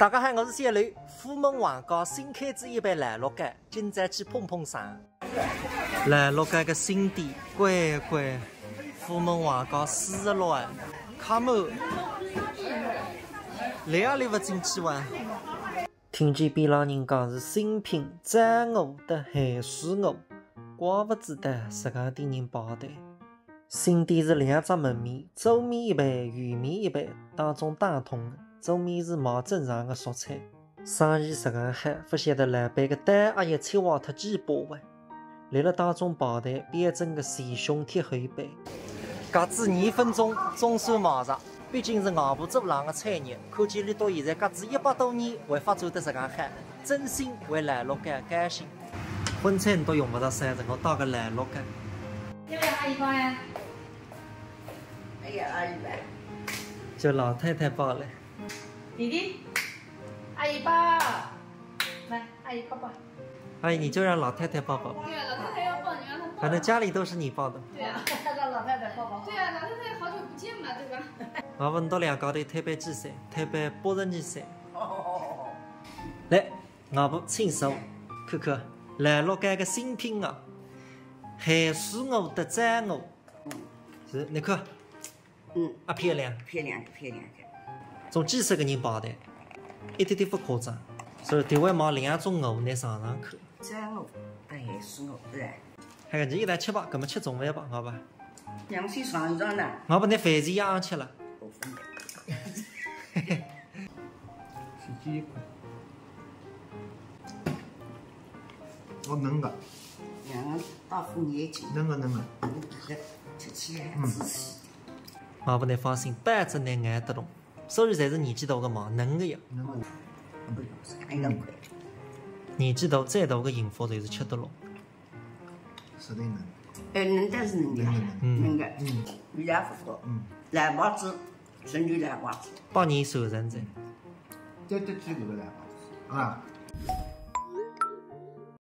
大家好，我是小刘。虎门皇家新开制一杯兰鹿街，今朝去碰碰上。兰鹿街的新店，乖乖，虎门皇家46啊，卡满，来也来不进去哇！听见边浪人讲是新品战鹅的海水鹅，怪不知得这家店人包的。新店是2只门面，粥面一杯，鱼面一杯，当中打通的。粥面是冇正常的蔬菜，生意实干好，不晓得老板个蛋也有切挖脱几把哇！来了当中包的，变成个细胸贴后背，搿子2分钟总算忙上。毕竟是黄浦走廊的产业，看见你到现在搿子100多年还发展得实干好，真心为兰鹿街感谢。荤菜你都用不着3成，我打个兰鹿街。要不要阿姨包呀？哎呀，阿姨来，就老太太包了。弟弟，阿姨包，来，阿姨抱抱。阿姨，你就让老太太抱抱。对啊，老太太要抱，你让她抱。反正家里都是你抱的。对啊，让老太太抱抱。对啊，老太太好久不见嘛，对吧？我闻到2高头推杯计赛，推杯80年赛。哦，来，我不亲手看看兰鹿街的新品啊，海水鹅的战鹅。是，你看，漂亮，漂亮的，漂亮的。从几十个人包的，一点点不夸张。所以另外买2种鹅拿上去。战鹅和海水鹅，是吧？还有你一来吃吧，搿么吃中饭吧，好吧？两天上上呢。我把那饭钱也吃了。我分的。是鸡块，我嫩个，两个大副眼睛，嫩个嫩个，吃起来很仔细。我不能放心，半只能挨得动，所有侪是年纪大的嘛，嫩个呀。嫩个，不用是看一个块。年纪大再大的幸福侪是吃得落。是的嫩。嫩的是嫩的，嫩的，味道不错。蓝包子，纯牛蓝包子。帮人受人噻。这几个来吧，啊。